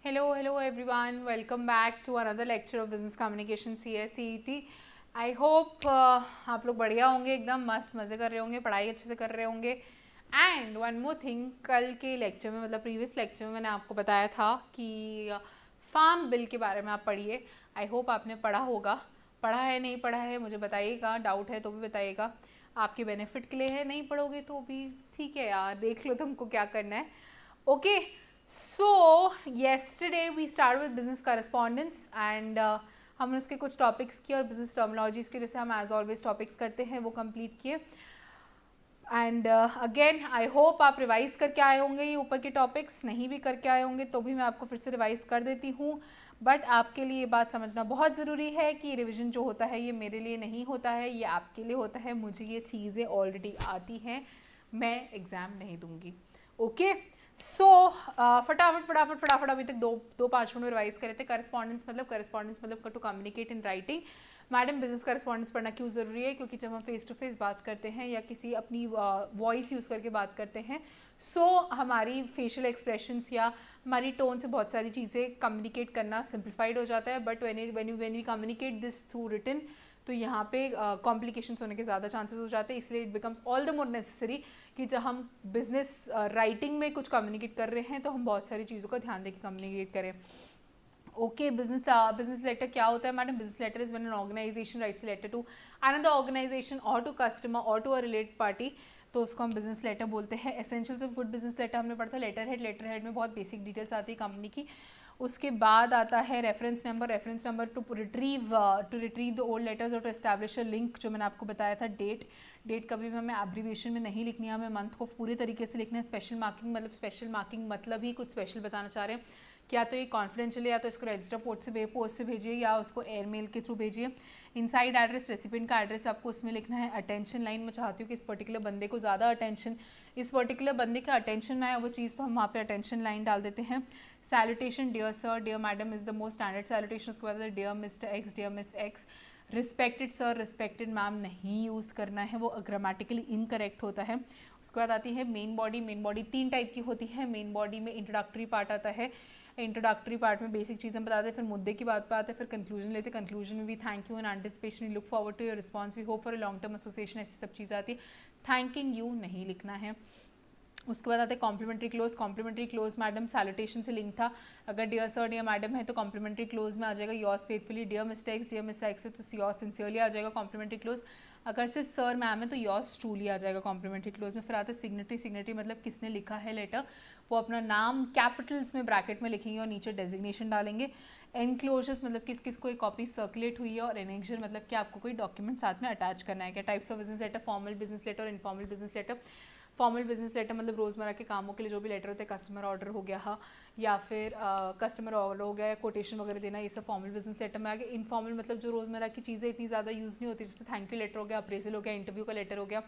Hello everyone. Welcome back to another lecture of Business Communication CSCET. I hope आप लोग बढ़िया होंगे, एकदम मस्त मज़े कर रहे होंगे, पढ़ाई अच्छे से कर रहे होंगे. एंड वन मोर थिंग, कल के लेक्चर में मतलब प्रीवियस लेक्चर में मैंने आपको बताया था कि फार्म बिल के बारे में आप पढ़िए. आई होप आपने पढ़ा होगा. पढ़ा है नहीं पढ़ा है मुझे बताइएगा, डाउट है तो भी बताइएगा. आपके बेनिफिट के लिए है, नहीं पढ़ोगे तो भी ठीक है यार, देख लो तुमको क्या करना है. Okay. So yesterday we started with business correspondence and हमने उसके कुछ टॉपिक्स किए और बिजनेस टर्मिनोलॉजीज के जैसे हम एज ऑलवेज टॉपिक्स करते हैं वो कंप्लीट किए. एंड अगेन आई होप आप रिवाइज करके आए होंगे. ये ऊपर के टॉपिक्स नहीं भी करके आए होंगे तो भी मैं आपको फिर से रिवाइज कर देती हूँ. बट आपके लिए ये बात समझना बहुत ज़रूरी है कि रिविजन जो होता है ये मेरे लिए नहीं होता है, ये आपके लिए होता है. मुझे ये चीज़ें ऑलरेडी आती हैं, मैं एग्ज़ाम नहीं दूंगी. ओके. सो फटाफट अभी तक दो 5 मिनट में रिवाइज करे थे. करस्पॉन्डेंस मतलब to communicate in writing. Madam business correspondence पढ़ना क्यों ज़रूरी है? क्योंकि जब हम फेस टू फेस बात करते हैं या किसी अपनी वॉइस यूज़ करके बात करते हैं, सो हमारी फेशियल एक्सप्रेशंस या हमारी टोन से बहुत सारी चीज़ें कम्युनिकेट करना सिंप्लीफाइड हो जाता है. But when we communicate this through written तो यहाँ पे कॉम्प्लिकेशंस होने के ज़्यादा चांसेस हो जाते हैं. इसलिए it becomes all the more necessary कि जब हम बिजनेस राइटिंग में कुछ कम्युनिकेट कर रहे हैं तो हम बहुत सारी चीज़ों का ध्यान देकर कम्युनिकेट करें. ओके. बिजनेस लेटर क्या होता है madam? Business letter is when an organisation writes letter to another organisation और टू कस्टमर और टू अ रिलेटेड पार्टी, तो उसको हम बिजनेस लेटर बोलते हैं. Essentials of good business letter हमने पढ़ा था. लेटर हेड में बहुत बेसिक डिटेल्स आती है कंपनी की. उसके बाद आता है reference number two retrieve the old letters और टू एस्टैब्लिश अ लिंक, जो मैंने आपको बताया था. डेट कभी भी हमें एब्रीविएशन में नहीं लिखनी है, हमें मंथ को पूरे तरीके से लिखना है. स्पेशल मार्किंग मतलब ही कुछ स्पेशल बताना चाह रहे हैं. क्या तो ये कॉन्फिडेंशियल है, या तो इसको रजिस्टर पोस्ट से भेजिए या उसको एयरमेल के थ्रू भेजिए. इनसाइड एड्रेस, रेसिपिएंट का एड्रेस आपको उसमें लिखना है. अटेंशन लाइन, मैं चाहती हूँ कि इस पर्टिकुलर बंदे को ज़्यादा अटेंशन, इस पर्टिकुलर बंदे का अटेंशन में आए वो चीज़, तो हम वहाँ पे अटेंशन लाइन डाल देते हैं. Salutation, dear sir, dear madam is the most standard salutation. उसके बाद dear mister X, dear miss X. Respected sir, respected ma'am नहीं यूज़ करना है, वो ग्रामेटिकली इनकरेक्ट होता है. उसके बाद आती है मेन बॉडी. 3 टाइप की होती है. मेन बॉडी में इंट्रोडक्टरी पार्ट आता है. इंट्रोडक्टरी पार्ट में बेसिक चीज़ें बताते हैं, फिर मुद्दे की बात पे आते हैं, फिर कंक्लूजन लेते हैं. कंक्लूजन में भी thank you and anticipation, we look forward to your response, we hope for a long term association, ऐसी सब चीज़ें आती है. थैंकिंग यू नहीं लिखना है. उसके बाद आते हैं कॉम्प्लीमेंट्री क्लोज. मैडम सैल्यूटेशन से लिंक था. अगर डियर सर डियर मैडम है तो कॉम्प्लीमेंट्री क्लोज में आ जाएगा yours faithfully. Dear mistakes dear miss X है तो योर्स सिंसियरली आ जाएगा कॉम्प्लीमेंट्री क्लोज. अगर सिर्फ सर मैम है तो योर्स ट्रूली आ जाएगा कॉम्प्लीमेंट्री क्लोज में. फिर आता है सिग्नेटरी मतलब किसने लिखा है लेटर, वो अपना नाम कैपिटल्स में ब्रैकेट में लिखेंगे और नीचे डेजिग्नेशन डालेंगे. एनक्लोजर्स मतलब किस किस को एक कॉपी सर्कुलेट हुई है. और एनेक्जर मतलब कि आपको कोई डॉक्यूमेंट साथ में अटैच करना है. क्या types of business letter? Formal business letter और informal business letter. Formal business letter मतलब रोज़मर्रा के कामों के लिए जो भी लेटर होते हैं, कस्टमर ऑर्डर हो गया या फिर कस्टमर ऑर्डर हो गया, कोटेशन वगैरह देना, ये सब फॉर्मल बिजनेस लेटर में आ गया. इनफॉर्मल मतलब जो रोज़मर्रा की चीज़ें इतनी ज़्यादा यूज़ नहीं होती, जैसे थैंक यू लेटर हो गया, अप्रेजल हो गया, इंटरव्यू का लेटर हो गया,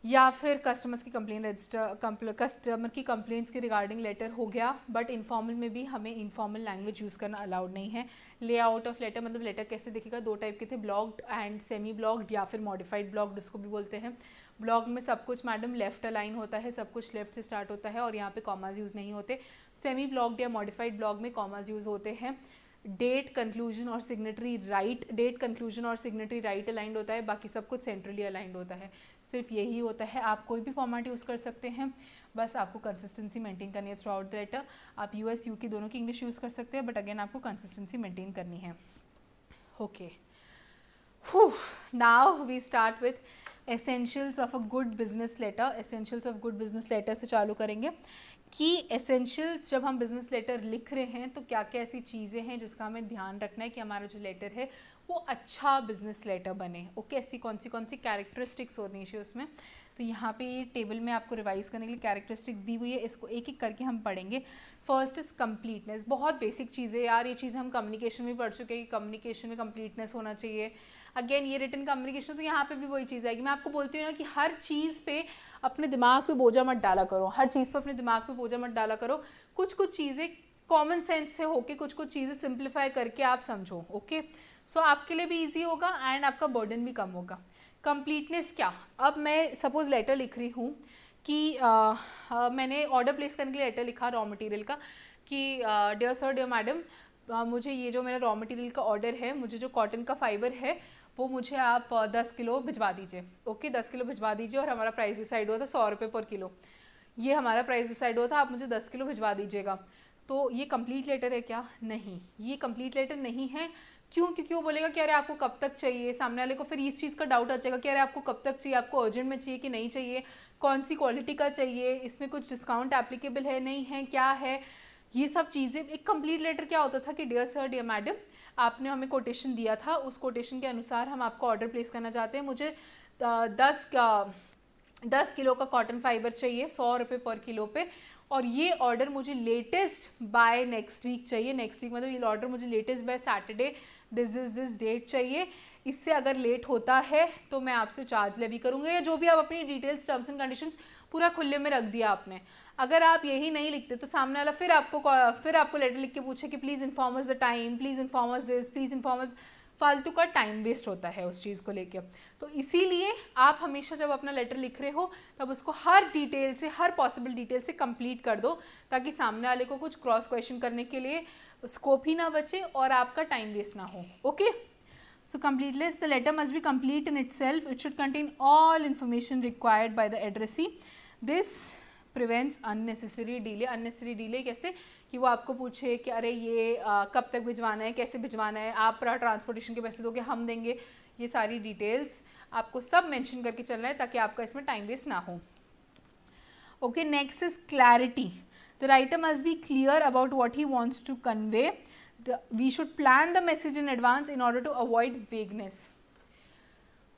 या फिर कस्टमर्स की कंप्लेन रजिस्टर, कस्टमर की कंप्लेंट्स के रिगार्डिंग लेटर हो गया. बट इनफॉर्मल में भी हमें इनफॉर्मल लैंग्वेज यूज़ करना अलाउड नहीं है. लेआउट ऑफ लेटर मतलब लेटर कैसे दिखेगा, 2 टाइप के थे, ब्लॉग्ड एंड सेमी ब्लॉग्ड या फिर मॉडिफाइड ब्लॉग्ड उसको भी बोलते हैं. ब्लॉग में सब कुछ मैडम लेफ्ट अलाइन होता है, सब कुछ लेफ्ट से स्टार्ट होता है और यहाँ पे कॉमाज यूज़ नहीं होते. सेमी ब्लॉग्ड या मॉडिफाइड ब्लॉग में कॉमाज यूज़ होते हैं. डेट कंक्लूजन और सिग्नेटरी राइट अलाइंड होता है, बाकी सब कुछ सेंट्रली अलाइंड होता है. सिर्फ यही होता है. आप कोई भी फॉर्मेट यूज़ कर सकते हैं, बस आपको कंसिस्टेंसी मेंटेन करनी है थ्रू आउट द लेटर. आप यूएस यूके दोनों की इंग्लिश यूज़ कर सकते हैं, बट अगेन आपको कंसिस्टेंसी मेंटेन करनी है. Okay. Now we start with essentials of a good business letter. Essentials of good business letter से चालू करेंगे कि एसेंशियल्स जब हम बिजनेस लेटर लिख रहे हैं तो क्या क्या ऐसी चीज़ें हैं जिसका हमें ध्यान रखना है कि हमारा जो लेटर है वो अच्छा बिजनेस लेटर बने. ओके. ऐसी कौन सी कैरेक्टरिस्टिक्स होनी चाहिए उसमें. तो यहाँ पे ये टेबल में आपको रिवाइज करने के लिए कैरेक्टरिस्टिक्स दी हुई है, इसको एक एक करके हम पढ़ेंगे. First is completeness. बहुत बेसिक चीज़ है यार, ये चीज़ हम कम्युनिकेशन में पढ़ चुके हैं कि कम्युनिकेशन में कंप्लीटनेस होना चाहिए. अगेन ये रिटन कम्युनिकेशन, तो यहाँ पे भी वही चीज़ आएगी. मैं आपको बोलती हूँ ना कि हर चीज़ पे अपने दिमाग पे बोझा मत डाला करो, हर चीज़ पे अपने दिमाग पे बोझा मत डाला करो. कुछ चीज़ें कॉमन सेंस से होके कुछ चीज़ें सिंप्लीफाई करके आप समझो. ओके. सो आपके लिए भी ईजी होगा एंड आपका बर्डन भी कम होगा. कंप्लीटनेस क्या, अब मैं सपोज लेटर लिख रही हूँ कि मैंने ऑर्डर प्लेस करने के लिए लेटर लिखा रॉ मटेरियल का. कि डियर सर डियर मैडम, मुझे ये जो मेरा रॉ मटेरियल का ऑर्डर है, मुझे जो कॉटन का फाइबर है वो मुझे आप 10 किलो भिजवा दीजिए। ओके, 10 किलो भिजवा दीजिए और हमारा प्राइस डिसाइड हुआ था 100 रुपये पर किलो। ये हमारा प्राइस डिसाइड हुआ था, आप मुझे 10 किलो भिजवा दीजिएगा। तो ये कंप्लीट लेटर है क्या? नहीं, ये कंप्लीट लेटर नहीं है। क्यों? क्योंकि वो बोलेगा कि अरे आपको कब तक चाहिए, सामने वाले को फिर इस चीज़ का डाउट आ जाएगा कि अरे आपको कब तक चाहिए, आपको अर्जेंट में चाहिए कि नहीं चाहिए, कौन सी क्वालिटी का चाहिए, इसमें कुछ डिस्काउंट एप्लीकेबल है नहीं है, क्या है, ये सब चीज़ें। एक कंप्लीट लेटर क्या होता था कि डियर सर डियर मैडम, आपने हमें कोटेशन दिया था, उस कोटेशन के अनुसार हम आपको ऑर्डर प्लेस करना चाहते हैं। मुझे 10 किलो का कॉटन फाइबर चाहिए 100 रुपये पर किलो पे, और ये ऑर्डर मुझे लेटेस्ट बाय नेक्स्ट वीक चाहिए। नेक्स्ट वीक मतलब ये ऑर्डर मुझे latest by Saturday this date चाहिए। इससे अगर लेट होता है तो मैं आपसे चार्ज लेवी करूँगा, या जो भी आप अपनी डिटेल्स टर्म्स एंड कंडीशंस पूरा खुले में रख दिया आपने। अगर आप यही नहीं लिखते तो सामने वाला फिर आपको लेटर लिख के पूछे कि please inform us the time, please inform us this, please inform us, फालतू का टाइम वेस्ट होता है उस चीज़ को लेके। तो इसीलिए आप हमेशा जब अपना लेटर लिख रहे हो तब उसको हर डिटेल से, हर पॉसिबल डिटेल से कंप्लीट कर दो, ताकि सामने वाले को कुछ क्रॉस क्वेश्चन करने के लिए स्कोप ही ना बचे और आपका टाइम वेस्ट ना हो। Okay, so completeness, the letter must be complete in itself. It should contain all information required by the addressee. This prevents unnecessary delay. unnecessary delay कैसे? कि वो आपको पूछे कि अरे ये कब तक भिजवाना है, कैसे भिजवाना है, आप ट्रांसपोर्टेशन के पैसे दोगे, हम देंगे, ये सारी डिटेल्स आपको सब मेंशन करके चलना है ताकि आपका इसमें टाइम वेस्ट ना हो। Okay, next is clarity. The writer must be clear about what he wants to convey. We should plan the message in advance in order to avoid vagueness.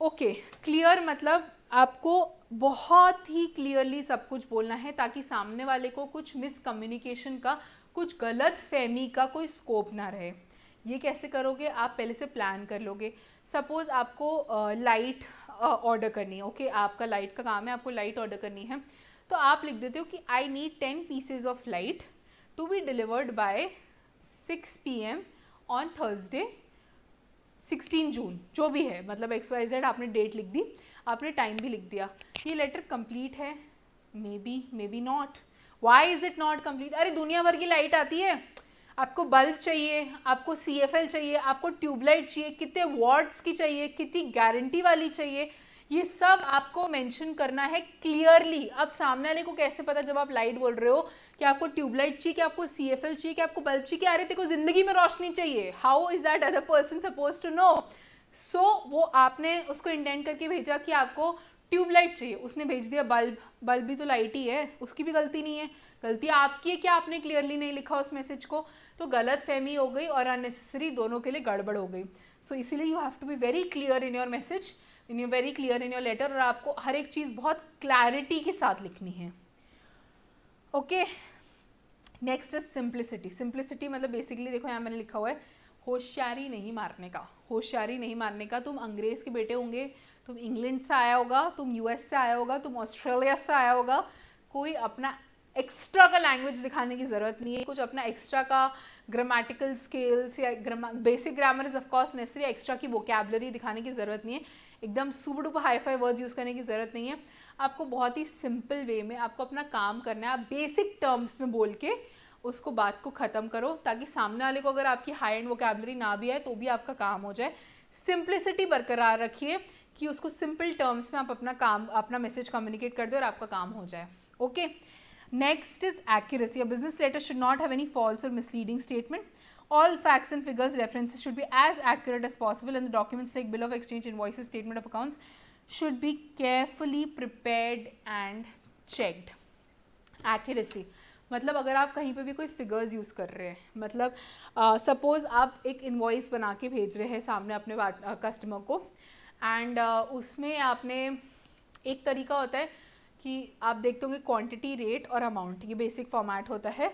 Okay, clear मतलब आपको बहुत ही clearly सब कुछ बोलना है ताकि सामने वाले को कुछ मिसकम्युनिकेशन का, कुछ गलत फहमी का कोई स्कोप ना रहे। ये कैसे करोगे? आप पहले से प्लान कर लोगे। सपोज आपको लाइट ऑर्डर करनी है। ओके, आपका लाइट का काम है, आपको लाइट ऑर्डर करनी है, तो आप लिख देते हो कि I need 10 pieces of light to be delivered by 6 PM on Thursday 16 June, जो भी है, मतलब XYZ आपने डेट लिख दी, आपने टाइम भी लिख दिया। ये लेटर कंप्लीट है? May be not. Why is it not complete? अरे दुनिया भर की लाइट आती है, आपको बल्ब चाहिए, आपको CFL चाहिए, आपको ट्यूबलाइट चाहिए, कितने वॉट्स की चाहिए, कितनी गारंटी वाली चाहिए, ये सब आपको मेंशन करना है क्लियरली। अब सामने वाले को कैसे पता जब आप लाइट बोल रहे हो कि आपको ट्यूबलाइट चाहिए, कि आपको CFL चाहिए, कि आपको बल्ब चाहिए, कि अरे तेरे को जिंदगी में रोशनी चाहिए? How is that other person suppose to know? So वो आपने उसको इंटेंट करके भेजा कि आपको ट्यूबलाइट चाहिए, उसने भेज दिया बल्ब। बल्ब भी तो लाइट ही है, उसकी भी गलती नहीं है, गलती आपकी है कि आपने क्लियरली नहीं लिखा उस मैसेज को। तो गलत फहमी हो गई और अननेसेसरी दोनों के लिए गड़बड़ हो गई। सो इसीलिए you have to be very clear in your message, very clear in your letter, और आपको हर एक चीज़ बहुत क्लैरिटी के साथ लिखनी है। Okay, next is simplicity. Simplicity मतलब बेसिकली देखो यहाँ मैंने लिखा हुआ है होशियारी नहीं मारने का। होशियारी नहीं मारने का। तुम अंग्रेज के बेटे होंगे, तुम इंग्लैंड से आया होगा, तुम US से आया होगा, तुम ऑस्ट्रेलिया से आया होगा, कोई अपना एक्स्ट्रा का लैंग्वेज दिखाने की ज़रूरत नहीं है, कुछ अपना एक्स्ट्रा का ग्रामेटिकल स्किल्स या basic grammar is of course necessary, extra की वोकैबलरी दिखाने की ज़रूरत नहीं है, एकदम super duper hi fi words use करने की ज़रूरत नहीं है। आपको बहुत ही सिंपल वे में आपको अपना काम करना है। आप बेसिक टर्म्स में बोल के उसको बात को ख़त्म करो ताकि सामने वाले को अगर आपकी हाई एंड वोकैबलरी ना भी आए तो भी आपका काम हो जाए। सिंप्लिसिटी बरकरार रखिए कि उसको सिंपल टर्म्स में आप अपना काम, अपना मैसेज कम्युनिकेट कर दो और आपका काम हो जाए। Okay, next is accuracy. A business letter should not have any false or misleading statement. All facts and figures references should be as accurate as possible, and the documents like bill of exchange, invoices, statement of accounts should be carefully prepared and checked. Accuracy मतलब अगर आप कहीं पे भी कोई figures use कर रहे हैं, मतलब सपोज़ आप एक इन्वॉइस बना के भेज रहे हैं सामने अपने कस्टमर को, एंड उसमें आपने एक तरीका होता है कि आप देखते होंगे क्वांटिटी, रेट और अमाउंट, ये बेसिक फॉर्मेट होता है,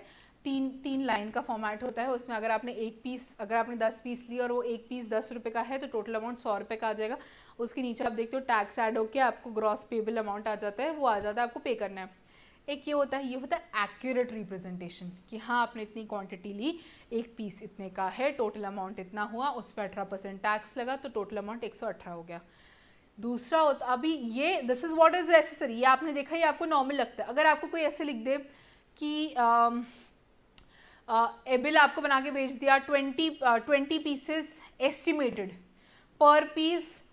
तीन लाइन का फॉर्मेट होता है। उसमें अगर आपने 10 पीस ली और वो एक पीस 10 रुपये का है तो टोटल अमाउंट 100 रुपये का आ जाएगा। उसके नीचे आप देखते हो टैक्स ऐड होकर आपको ग्रॉस पेबल अमाउंट आ जाता है, वो आ जाता है, आपको पे करना है। एक ये होता है एक्यूरेट रिप्रेजेंटेशन कि हाँ आपने इतनी क्वांटिटी ली, एक पीस इतने का है, टोटल अमाउंट इतना हुआ, उस पर 18% टैक्स लगा तो टोटल अमाउंट 118 हो गया। दूसरा होता, अभी ये this is what is necessary, ये आपने देखा, ये आपको नॉर्मल लगता है। अगर आपको कोई ऐसे लिख दे कि बिल आपको बना के भेज दिया 20 pieces estimated, per piece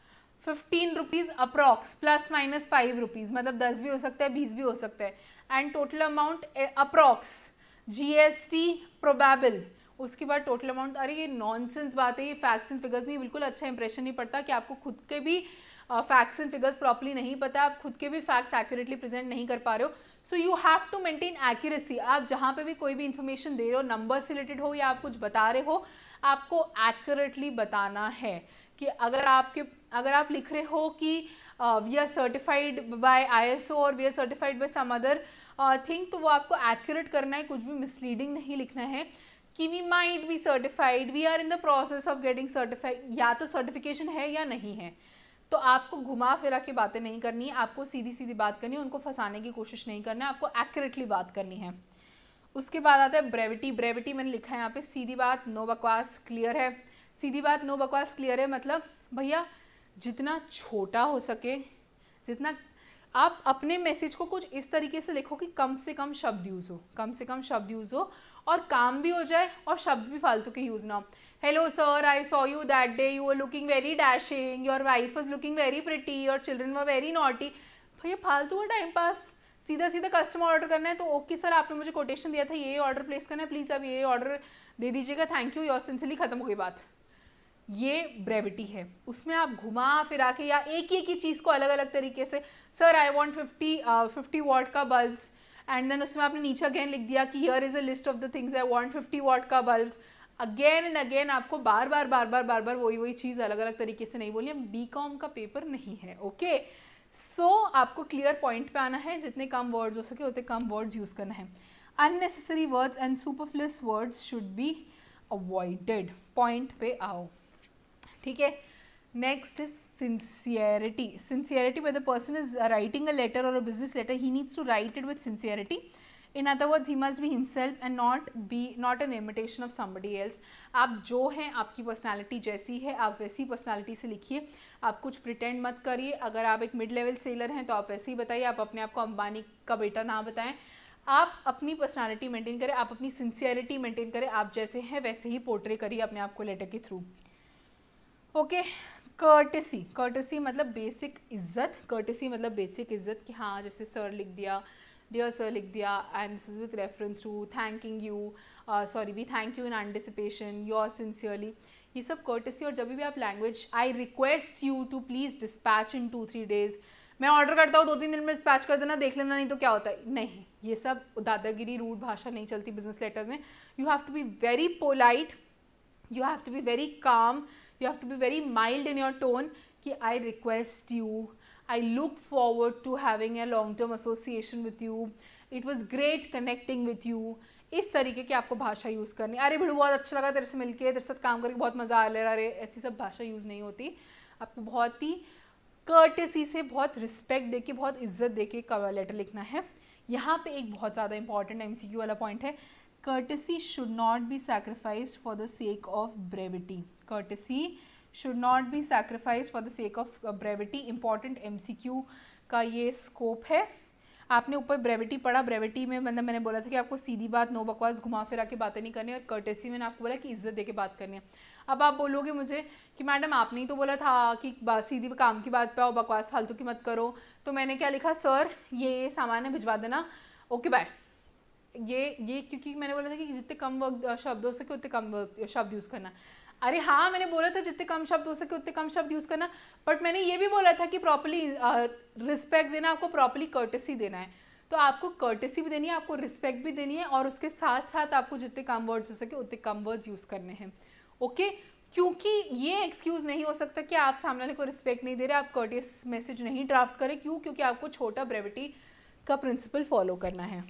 15 rupees approx, plus minus 5 rupees, मतलब 10 भी हो सकता है 20 भी हो सकता है, and total amount approx GST probable, उसके बाद टोटल अमाउंट। अरे ये नॉनसेंस बात है, ये फैक्ट्स एंड फिगर्स नहीं, बिल्कुल अच्छा इंप्रेशन नहीं पड़ता कि आपको खुद के भी फैक्ट्स एंड फिगर्स प्रॉपर्ली नहीं पता, आप खुद के भी फैक्ट्स एक्यूरेटली प्रेजेंट नहीं कर पा रहे हो। So you have to maintain accuracy. आप जहाँ पे भी कोई भी इंफॉर्मेशन दे रहे हो, नंबर से रिलेटेड हो या आप कुछ बता रहे हो, आपको एक्यूरेटली बताना है। कि अगर आप लिख रहे हो कि we are certified by ISO और we are certified by some other thing, तो वो आपको एक्यूरेट करना है, कुछ भी मिसलीडिंग नहीं लिखना है कि we might be certified, we are in the process of getting certified, या तो सर्टिफिकेशन है या नहीं है। तो आपको घुमा फिरा के बातें नहीं करनी है, आपको सीधी सीधी बात करनी है, उनको फंसाने की कोशिश नहीं करना है, आपको एक्यूरेटली बात करनी है। उसके बाद आता है ब्रेविटी। ब्रेविटी मैंने लिखा है यहाँ पे, सीधी बात नो बकवास क्लियर है। सीधी बात नो बकवास क्लियर है मतलब भैया जितना छोटा हो सके, जितना आप अपने मैसेज को कुछ इस तरीके से लिखो कि कम से कम शब्द यूज़ हो, कम से कम शब्द यूज़ हो और काम भी हो जाए और शब्द भी फालतू के यूज़ ना हो। Hello sir, I saw you that day, you were looking very dashing, your wife was looking very pretty, your children were very naughty. भैया फालतू का टाइम पास, सीधा सीधा कस्टमर ऑर्डर करना है तो ओके सर आपने मुझे कोटेशन दिया था, ये ऑर्डर प्लेस करना है, प्लीज़ आप ये ऑर्डर दे दीजिएगा, थैंक यू, योर सिंसियरली, खत्म हो गई बात। ये ब्रेविटी है। उसमें आप घुमा फिरा के या एक ही चीज़ को अलग अलग तरीके से, सर आई वांट 50 वॉट का बल्ब्स, एंड देन उसमें आपने नीचे अगेन लिख दिया कि here is a list of the things I want 50 what का बल्ब्स। अगेन एंड अगेन आपको बार बार वही चीज़ अलग अलग तरीके से नहीं बोलिए। BCom का पेपर नहीं है, ओके। सो आपको क्लियर पॉइंट पे आना है, जितने कम वर्ड्स हो सके उतने कम वर्ड्स यूज़ करना है। Unnecessary words and superfluous words should be avoided. Point पे आओ, ठीक है। Next is sincerity. Sincerity, whether the person is writing a letter or a business letter, he needs to write it with sincerity. In other words, he must be himself and not an imitation of somebody else. आप जो हैं, आपकी personality जैसी है आप वैसी personality से लिखिए, आप कुछ प्रिटेंड मत करिए। अगर आप एक मिड लेवल सेलर हैं तो आप ऐसे ही बताइए, आप अपने आप को अंबानी का बेटा ना बताएं। आप अपनी पर्सनालिटी मेंटेन करें, आप अपनी सिंसियरिटी मेंटेन करें, आप जैसे हैं वैसे ही पोर्ट्रे करिए अपने आप को लेटर के थ्रू, ओके। कर्टेसी, कर्टेसी मतलब बेसिक इज्जत, कर्टेसी मतलब बेसिक इज्जत कि हाँ जैसे सर लिख दिया, डियर सर लिख दिया, and this is with reference to thanking you, sorry we thank you in anticipation, your sincerely, ये सब कर्टेसी। और जब भी आप language, I request you to please dispatch in 2-3 days, मैं ऑर्डर करता हूँ 2-3 दिन में डिस्पैच कर देना, देख लेना नहीं तो क्या होता है, नहीं, ये सब दादागिरी रूड भाषा नहीं चलती बिजनेस लेटर्स में। You have to be very polite, you have to be very calm, you have to be very mild in your tone कि I request you, I look forward to having a long term association with you, it was great connecting with you। इस तरीके की आपको भाषा use करनी। अरे भिड़ू बहुत अच्छा लगा तेरे से मिलके, तेरे साथ काम करके बहुत मज़ा आ रहा, अरे ऐसी सब भाषा यूज़ नहीं होती। आपको बहुत ही कर्टेसी से, बहुत रिस्पेक्ट देके, बहुत इज्जत देके कवर लेटर लिखना है। यहाँ पे एक बहुत ज़्यादा इंपॉर्टेंट MCQ वाला पॉइंट है, courtesy should not be sacrificed for the sake of brevity. Courtesy should not be sacrificed for the sake of brevity. Important MCQ का ये स्कोप है। आपने ऊपर ब्रेविटी पढ़ा, ब्रेविटी में मतलब मैंने बोला था कि आपको सीधी बात, नो बकवास, घुमा फिरा के बातें नहीं करनी, और कर्टेसी मैंने आपको बोला कि इज्जत दे के बात करनी है। अब आप बोलोगे मुझे कि मैडम आपने ही तो बोला था कि सीधी काम की बात पे आओ, बकवास फालतू की मत करो, तो मैंने क्या लिखा, सर ये सामान है भिजवा देना, ओके बाय। ये क्योंकि मैंने बोला था कि जितने कम वर्क शब्द हो सके उतने कम शब्द यूज़ करना। अरे हाँ मैंने बोला था जितने कम शब्द हो सके उतने कम शब्द यूज़ करना, बट मैंने ये भी बोला था कि प्रॉपर्ली रिस्पेक्ट देना, आपको प्रॉपर्ली कर्टेसी देना है। तो आपको कर्टेसी भी देनी है, आपको रिस्पेक्ट भी देनी है, और उसके साथ साथ आपको जितने कम वर्ड्स हो सके उतने कम वर्ड्स यूज़ करने हैं, ओके। क्योंकि ये एक्सक्यूज़ नहीं हो सकता कि आप सामने वाले को रिस्पेक्ट नहीं दे रहे, आप कर्टेस मैसेज नहीं ड्राफ्ट करें। क्यों? क्योंकि आपको छोटा ब्रेविटी का प्रिंसिपल फॉलो करना है।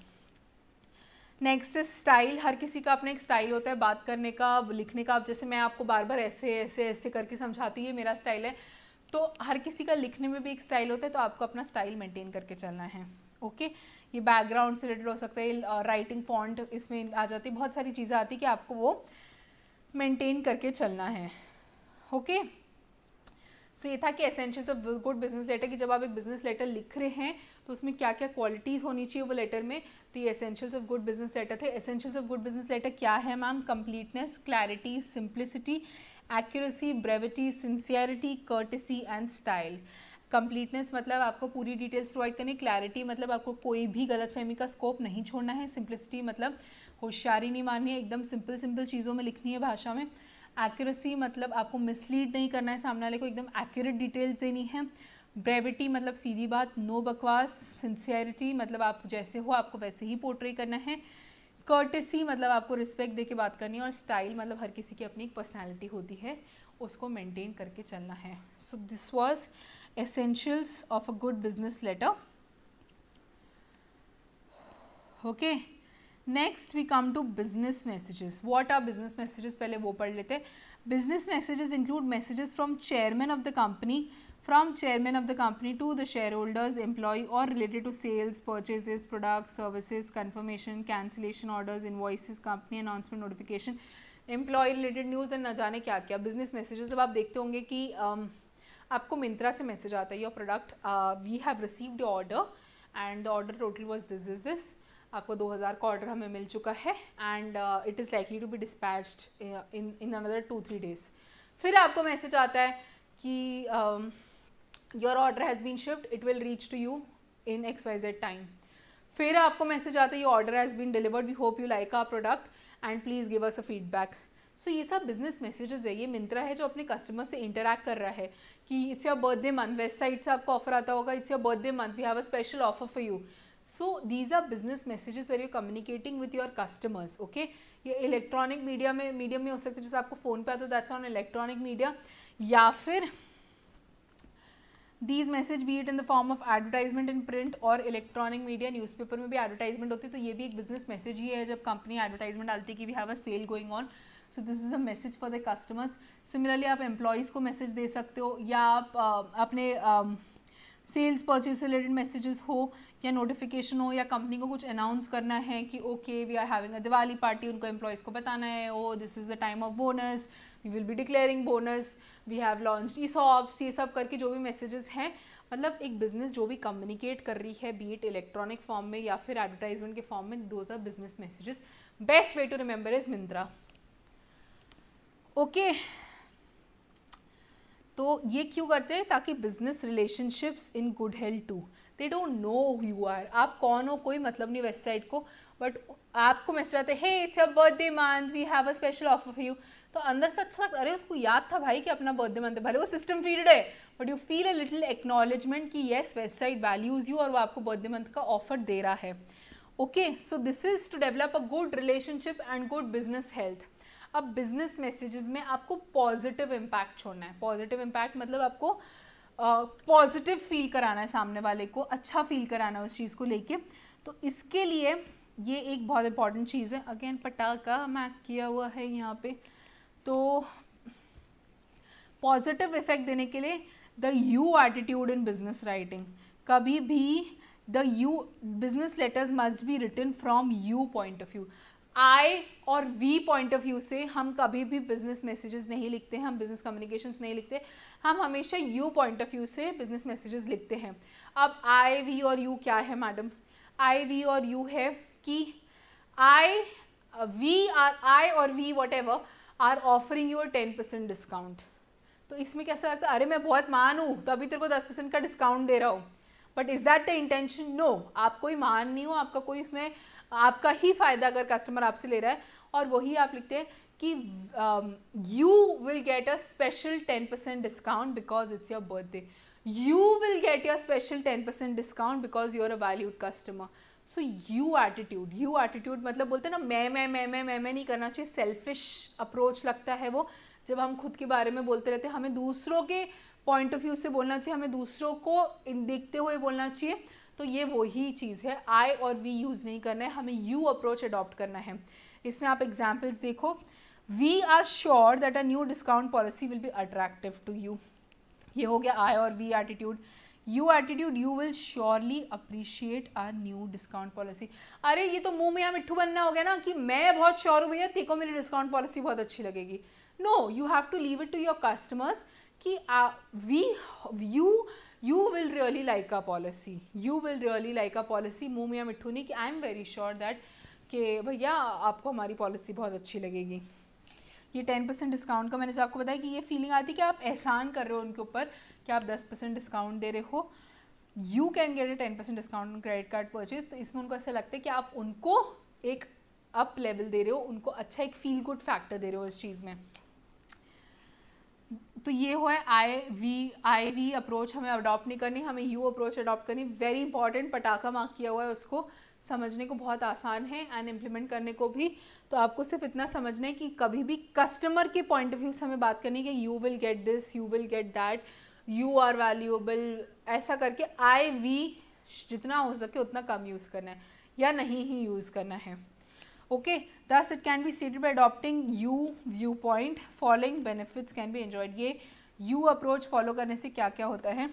Next style. हर किसी का अपना एक स्टाइल होता है बात करने का, लिखने का। अब जैसे मैं आपको बार बार ऐसे ऐसे ऐसे करके समझाती हूँ, ये मेरा स्टाइल है, तो हर किसी का लिखने में भी एक स्टाइल होता है, तो आपको अपना स्टाइल मेंटेन करके चलना है, ओके। ये बैकग्राउंड से रिलेटेड हो सकता है, राइटिंग फॉन्ट इसमें आ जाती है, बहुत सारी चीज़ें आती है कि आपको वो मेंटेन करके चलना है, ओके। सो ये था कि essentials of good business letter, कि जब आप एक बिजनेस लेटर लिख रहे हैं तो उसमें क्या क्या क्वालिटीज़ होनी चाहिए वो लेटर में, तो ये essentials of good business letter थे. Essentials of good business letter क्या है ma'am? Completeness, clarity, simplicity, accuracy, brevity, sincerity, courtesy and style. Completeness मतलब आपको पूरी डिटेल्स प्रोवाइड करनी, क्लैरिटी मतलब आपको कोई भी गलतफहमी का स्कोप नहीं छोड़ना है, सिंप्लिसिटी मतलब होशियारी नहीं मारनी है, एकदम सिंपल सिंपल चीज़ों में लिखनी है भाषा में. एक्यूरेसी मतलब आपको मिसलीड नहीं करना है सामने वाले को, एकदम एक्यूरेट डिटेल्स देनी है. ब्रेविटी मतलब सीधी बात, नो बकवास. सिंसियरिटी मतलब आप जैसे हो आपको वैसे ही पोर्ट्रे करना है. कर्टेसी मतलब आपको रिस्पेक्ट दे के बात करनी है. और स्टाइल मतलब हर किसी की अपनी एक पर्सनैलिटी होती है, उसको मेंटेन करके चलना है. So this was essentials of a good business letter. Okay, next we come to business messages. What are business messages, पहले वो पढ़ लेते हैं. Business messages include messages from chairman of the company, from chairman of the company to the shareholders, employee or related to sales, purchases, products, services, confirmation, cancellation orders, invoices, company announcement, notification, employee related news and न जाने क्या क्या. business messages जब आप देखते होंगे कि आपको मिंत्रा से मैसेज आता है, your product we have received your order and the order total was this, आपको 2000 का ऑर्डर हमें मिल चुका है and it is likely to be dispatched in another 2-3 days. फिर आपको मैसेज आता है कि your order has been shipped, it will reach to you in XYZ time. फिर आपको मैसेज आता है your order has been delivered, we hope you like our product and please give us a feedback. So ये सब business messages है. ये मिंत्रा है जो अपने कस्टमर से इंटरैक्ट कर रहा है कि it's your birthday month, Westside से आपको ऑफर आता होगा, it's your birthday month, we have a special offer for you. So these are business messages where you communicating with your customers. Okay, ये electronic media में हो सकता है, जैसे आपको फ़ोन पे आता है, दैट्स ऑन इलेक्ट्रॉनिक मीडिया. या फिर these message be it in the form of advertisement in print और इलेक्ट्रॉनिक मीडिया, न्यूज़पेपर में भी एडवर्टाइजमेंट होती है, तो ये भी एक बिजनेस मैसेज ही है जब कंपनी एडवर्टाइजमेंट डालती है कि we have a sale going on. So this is a message for the customers. Similarly आप एम्प्लॉयज़ को मैसेज दे सकते हो, या आप अपने सेल्स परचेज से रिलेटेड मैसेजेस हो या नोटिफिकेशन हो, या कंपनी को कुछ अनाउंस करना है कि okay we are having a Diwali party, उनको एम्प्लॉयज़ को बताना है oh this is the time of bonus, we will be declaring bonus, we have launched ESOPs, ये सब करके जो भी मैसेजेस हैं, मतलब एक बिजनेस जो भी कम्युनिकेट कर रही है बी इट इलेक्ट्रॉनिक फॉर्म में या फिर एडवर्टाइजमेंट के फॉर्म में, those are business messages. Best way to remember is Myntra. Okay, तो ये क्यों करते हैं? ताकि business relationships in good health too. They don't know you are, आप कौन हो कोई मतलब नहीं वेस्ट साइड को, बट आपको मैसेज आते हैं hey it's your birthday month, we have a special offer for you. तो अंदर से अच्छा लगता है, अरे उसको याद था भाई कि अपना बर्थडे मंथ है, भले वो सिस्टम फील्ड है, but you feel a little acknowledgement कि yes Westside values you और वो आपको बर्थडे मंथ का ऑफर दे रहा है. Okay, so this is to develop a good relationship and good business health. अब बिजनेस मैसेजेस में आपको पॉजिटिव इम्पैक्ट छोड़ना है. पॉजिटिव इम्पैक्ट मतलब आपको पॉजिटिव फील कराना है, सामने वाले को अच्छा फील कराना है उस चीज़ को लेके. तो इसके लिए ये एक बहुत इंपॉर्टेंट चीज़ है. अगेन पटाखा मैक किया हुआ है यहाँ पे. तो पॉजिटिव इफेक्ट देने के लिए the you attitude in business writing. कभी भी the you business letters must be written from you point of view. I और वी पॉइंट ऑफ व्यू से हम कभी भी बिजनेस मैसेजेस नहीं लिखते हैं, हम बिजनेस कम्युनिकेशंस नहीं लिखते, हम हमेशा यू पॉइंट ऑफ व्यू से बिजनेस मैसेजेस लिखते हैं. अब आई वी और यू क्या है मैडम? आई वी और यू है कि आई और we whatever are offering you 10% discount. तो इसमें कैसा लगता है, अरे मैं बहुत मान हूँ तो अभी तेरे को 10% का डिस्काउंट दे रहा हूँ, but is that the intention? No, आप कोई मान नहीं हो, आपका कोई इसमें आपका ही फायदा अगर कस्टमर आपसे ले रहा है. और वही आप लिखते हैं कि you will get a special 10% discount because it's your birthday. You will get your special 10% discount because you are a valued customer. So you attitude मतलब बोलते हैं ना, मैं नहीं करना चाहिए, सेल्फिश अप्रोच लगता है वो जब हम खुद के बारे में बोलते रहते हैं. हमें दूसरों के पॉइंट ऑफ व्यू से बोलना चाहिए, हमें दूसरों को देखते हुए बोलना चाहिए. तो ये वही चीज़ है, आई और वी यूज़ नहीं करना है, हमें यू अप्रोच अडॉप्ट करना है. इसमें आप एग्जाम्पल्स देखो. We are sure that a new discount policy will be attractive to you. ये हो गया आई और we attitude. You attitude, you will surely appreciate our new discount policy. अरे ये तो मुंह में यहाँ मिट्ठू बनना हो गया ना कि मैं बहुत श्योर हूँ भैया, तेको मेरी डिस्काउंट पॉलिसी बहुत अच्छी लगेगी. No, you have to leave it to your customers कि you will really like a policy, you will really like a policy, मुँह मियाँ मिट्ठू नहीं, कि I am very sure that कि भैया आपको हमारी पॉलिसी बहुत अच्छी लगेगी। ये 10% डिस्काउंट का मैंने जो आपको बताया कि ये फीलिंग आती है कि आप एहसान कर रहे हो उनके ऊपर, कि आप 10% डिस्काउंट दे रहे हो, you can get A 10% discount on credit card purchase. तो इसमें उनको ऐसा लगता है कि आप उनको एक अप लेवल दे रहे हो, उनको अच्छा एक फील गुड फैक्टर दे रहे हो इस चीज़ में। तो ये हो है आई वी अप्रोच हमें अडॉप्ट नहीं करनी, हमें यू अप्रोच अडॉप्ट करनी। वेरी इंपॉर्टेंट, पटाखा मार्क किया हुआ है, उसको समझने को बहुत आसान है एंड इम्प्लीमेंट करने को भी। तो आपको सिर्फ इतना समझना है कि कभी भी कस्टमर के पॉइंट ऑफ व्यू से हमें बात करनी है कि you will get this, you will get that, you are valuable, ऐसा करके आई वी जितना हो सके उतना कम यूज़ करना है या नहीं ही यूज़ करना है। Okay, thus it can be stated by adopting you viewpoint, following benefits can be enjoyed। ये you अप्रोच फॉलो करने से क्या क्या होता है,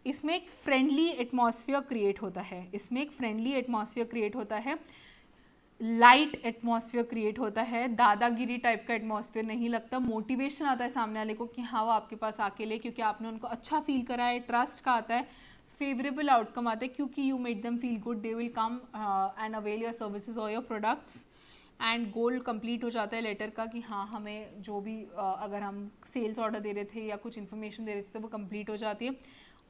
इसमें एक फ्रेंडली एटमॉस्फेयर क्रिएट होता है, इसमें एक फ्रेंडली एटमॉस्फेयर क्रिएट होता है, लाइट एटमॉस्फेयर क्रिएट होता है, दादागिरी टाइप का एटमॉस्फेयर नहीं लगता, मोटिवेशन आता है सामने वाले को कि हाँ वो आपके पास आके ले, क्योंकि आपने उनको अच्छा फील करा है, ट्रस्ट का आता है, फेवरेबल आउटकम आता है क्योंकि you made them feel good, they will come and avail your services और your products, and goal complete हो जाता है लेटर का कि हाँ हमें जो भी अगर हम सेल्स ऑर्डर दे रहे थे या कुछ इन्फॉर्मेशन दे रहे थे तो वो कंप्लीट हो जाती है,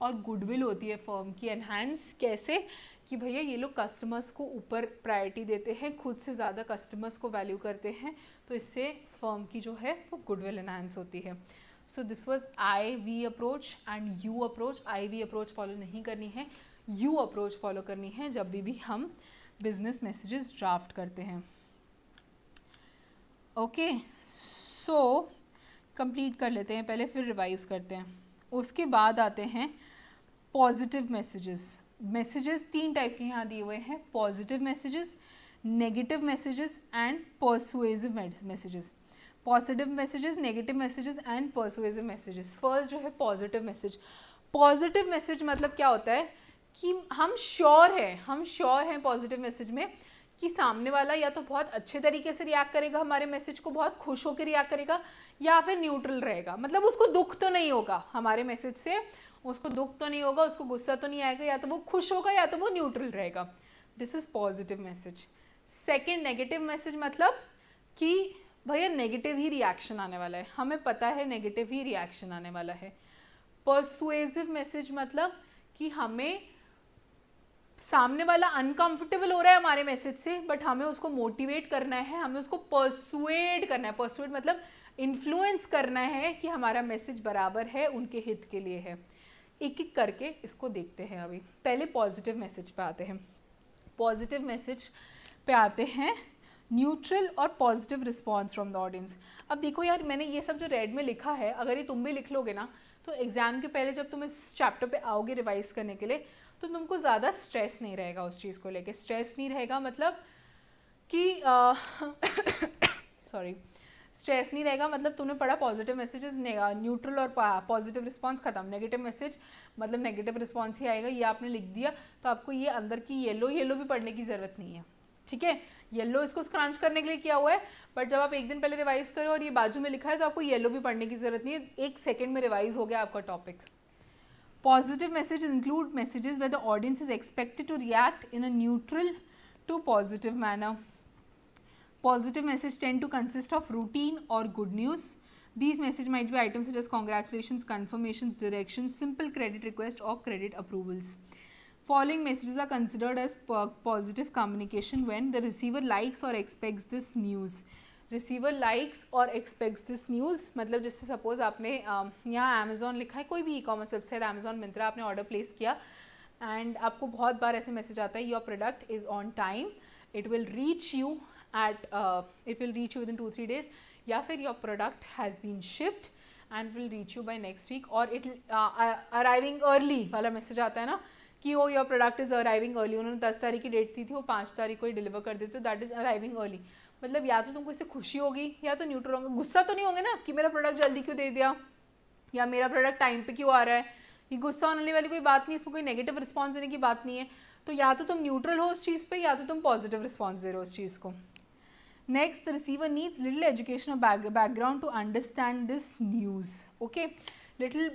और गुडविल होती है फर्म की एनहांस। कैसे कि भैया ये लोग कस्टमर्स को ऊपर प्रायोरिटी देते हैं, खुद से ज़्यादा कस्टमर्स को वैल्यू करते हैं, तो इससे फर्म की जो है वो गुडविल एनहांस होती है। So this was I we approach and you approach. I we approach follow नहीं करनी है, यू अप्रोच फॉलो करनी है जब भी हम बिजनेस मैसेजेस ड्राफ्ट करते हैं। ओके, सो कंप्लीट कर लेते हैं पहले, फिर रिवाइज करते हैं। उसके बाद आते हैं पॉजिटिव मैसेजेस। मैसेजेस 3 टाइप के यहाँ दिए हुए हैं, positive messages, negative messages and persuasive messages. Positive messages, negative messages and persuasive messages. First जो है पॉजिटिव मैसेज। पॉजिटिव मैसेज मतलब क्या होता है कि हम श्योर हैं पॉजिटिव मैसेज में कि सामने वाला या तो बहुत अच्छे तरीके से रिएक्ट करेगा हमारे मैसेज को, बहुत खुश होकर रिएक्ट करेगा, या फिर न्यूट्रल रहेगा, मतलब उसको दुख तो नहीं होगा हमारे मैसेज से, उसको दुख तो नहीं होगा, उसको गुस्सा तो नहीं आएगा, या तो वो खुश होगा या तो वो न्यूट्रल रहेगा। This is positive message. Second negative message मतलब कि भैया नेगेटिव ही रिएक्शन आने वाला है, हमें पता है नेगेटिव ही रिएक्शन आने वाला है। परसुएसिव मैसेज मतलब कि हमें सामने वाला अनकंफर्टेबल हो रहा है हमारे मैसेज से, बट हमें उसको मोटिवेट करना है, हमें उसको परसुएड करना है। परसुएड मतलब इन्फ्लुएंस करना है कि हमारा मैसेज बराबर है, उनके हित के लिए है। एक एक करके इसको देखते हैं। अभी पहले पॉजिटिव मैसेज पे आते हैं। पॉजिटिव मैसेज पे आते हैं न्यूट्रल और positive response from the audience. अब देखो यार, मैंने ये सब जो रेड में लिखा है, अगर ये तुम भी लिख लोगे ना, तो एग्जाम के पहले जब तुम इस चैप्टर पे आओगे रिवाइज करने के लिए, तो तुमको ज़्यादा स्ट्रेस नहीं रहेगा उस चीज़ को लेके। स्ट्रेस नहीं रहेगा मतलब कि सॉरी स्ट्रेस नहीं रहेगा मतलब तुमने पढ़ा पॉजिटिव मैसेजेस, न्यूट्रल और पॉजिटिव रिस्पांस खत्म, नेगेटिव मैसेज मतलब नेगेटिव रिस्पांस ही आएगा, ये आपने लिख दिया, तो आपको ये अंदर की येलो भी पढ़ने की ज़रूरत नहीं है। ठीक है, येलो इसको स्क्रंच करने के लिए किया हुआ है, बट जब आप एक दिन पहले रिवाइज करो और ये बाजू में लिखा है तो आपको येलो भी पढ़ने की ज़रूरत नहीं है, 1 सेकेंड में रिवाइज हो गया आपका topic. Positive messages include messages where the audience is expected to react in a neutral to positive manner. Positive messages tend to consist of routine or good news. These messages might be items such as congratulations, confirmations, directions, simple credit request or credit approvals. Following messages are considered as positive communication when the receiver likes or expects this news. Receiver likes और aspects this news मतलब जैसे suppose आपने यहाँ Amazon लिखा है, कोई भी e commerce website Amazon Myntra, आपने ऑर्डर प्लेस किया एंड आपको बहुत बार ऐसे मैसेज आता है your product is on time, it will reach you within 2-3 days, या फिर your product has been shipped and will reach you by next week, और इट अराइविंग अर्ली वाला मैसेज आता है ना कि वो your product is arriving early, उन्होंने 10 तारीख की डेट दी थी, वो 5 तारीख को ही डिलीवर कर देते, तो दैट इज़ अराइविंग अर्ली। मतलब या तो तुमको इससे खुशी होगी या तो न्यूट्रल होंगे, गुस्सा तो नहीं होंगे ना कि मेरा प्रोडक्ट जल्दी क्यों दे दिया या मेरा प्रोडक्ट टाइम पे क्यों आ रहा है, ये गुस्सा होने वाली कोई बात नहीं, इसमें कोई नेगेटिव रिस्पॉन्स देने की बात नहीं है। तो या तो तुम न्यूट्रल हो उस चीज़ पे या तो तुम पॉजिटिव रिस्पॉन्स दे रहे हो उस चीज़ को। Next, the receiver needs little education और background to understand this news. Okay, little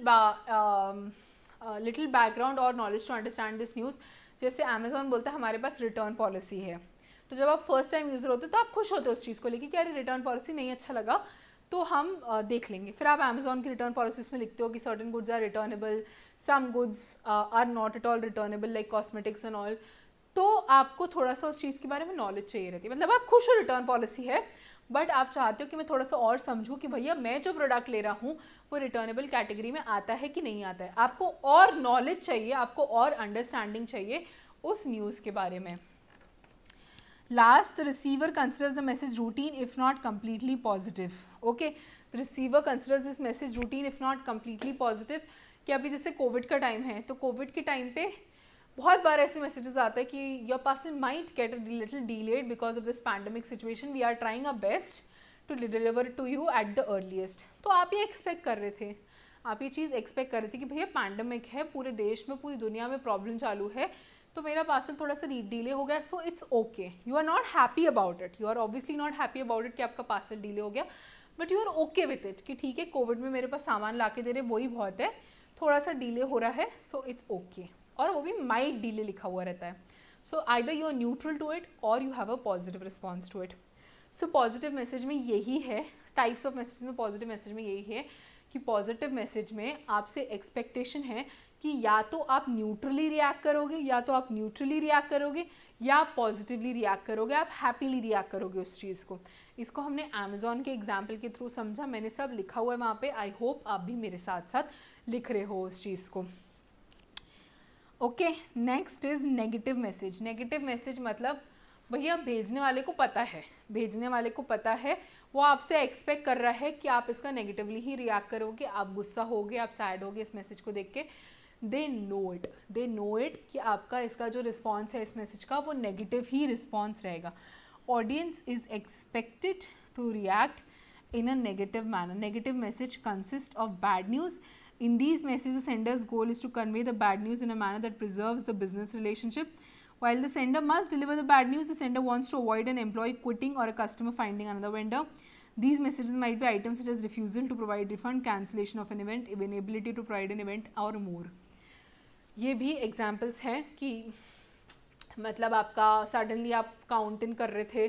background और knowledge to understand this news. जैसे अमेजोन बोलता है हमारे पास रिटर्न पॉलिसी है, तो जब आप फर्स्ट टाइम यूज़र होते हो तो आप खुश होते हो उस चीज़ को लेके कि अरे रिटर्न पॉलिसी नहीं अच्छा लगा तो हम देख लेंगे। फिर आप अमेजोन की रिटर्न पॉलिसीज में लिखते हो कि certain goods are returnable, some goods are not at all returnable like cosmetics and all. तो आपको थोड़ा सा उस चीज़ के बारे में नॉलेज चाहिए रहती है, मतलब आप खुश हो रिटर्न पॉलिसी है, बट आप चाहते हो कि मैं थोड़ा सा और समझूं कि भैया मैं जो प्रोडक्ट ले रहा हूँ वो रिटर्नेबल कैटेगरी में आता है कि नहीं आता है। आपको और नॉलेज चाहिए, आपको और अंडरस्टैंडिंग चाहिए उस न्यूज़ के बारे में। Last, the receiver considers the message routine if not completely positive. Okay, the receiver considers this message routine if not completely positive. कि अभी जैसे कोविड का टाइम है, तो कोविड के टाइम पे बहुत बार ऐसे मैसेजेस आते हैं कि your parcel might get a little delayed because of this pandemic situation, we are trying our best to deliver to you at the earliest. तो आप ये एक्सपेक्ट कर रहे थे, आप ये चीज़ एक्सपेक्ट कर रहे थे कि भैया पैंडमिक है, पूरे देश में पूरी दुनिया में प्रॉब्लम चालू है, तो मेरा पार्सल थोड़ा सा डिले हो गया, so it's okay. You are not happy about it, you are obviously not happy about it कि आपका पार्सल डिले हो गया, but you are okay with it कि ठीक है कोविड में मेरे पास सामान ला के दे रहे वही बहुत है, थोड़ा सा डिले हो रहा है, सो इट्स ओके। और वो भी माइट डिले लिखा हुआ रहता है। So either you are neutral to it और you have a positive response to it. So positive message में यही है, टाइप्स ऑफ मैसेज में पॉजिटिव मैसेज में यही है कि पॉजिटिव मैसेज में आपसे एक्सपेक्टेशन है कि या तो आप न्यूट्रली रिएक्ट करोगे, या तो आप न्यूट्रली रिएक्ट करोगे, या आप पॉजिटिवली रिएक्ट करोगे, आप हैप्पीली रिएक्ट करोगे उस चीज़ को। इसको हमने अमेजोन के एग्जाम्पल के थ्रू समझा, मैंने सब लिखा हुआ है वहाँ पे। आई होप आप भी मेरे साथ साथ लिख रहे हो उस चीज़ को। Okay, next is negative message. Negative message मतलब भैया भेजने वाले को पता है, भेजने वाले को पता है, वो आपसे एक्सपेक्ट कर रहा है कि आप इसका नेगेटिवली ही रिएक्ट करोगे, आप गुस्सा होगे, आप सैड होगे इस मैसेज को देख के। दे नो इट कि आपका इसका जो रिस्पॉन्स है इस मैसेज का वो नेगेटिव ही रिस्पॉन्स रहेगा। Audience is expected to react in a negative manner. Negative message consist of bad news. In these messages, the sender's goal is to convey the bad news in a manner that preserves the business relationship. While the sender must deliver the bad news, the sender wants to avoid an employee quitting or a customer finding another vendor. These messages might be items such as refusal to provide refund, cancellation of an event, inability to provide an event or more. ये भी examples हैं कि मतलब आपका suddenly आप count in कर रहे थे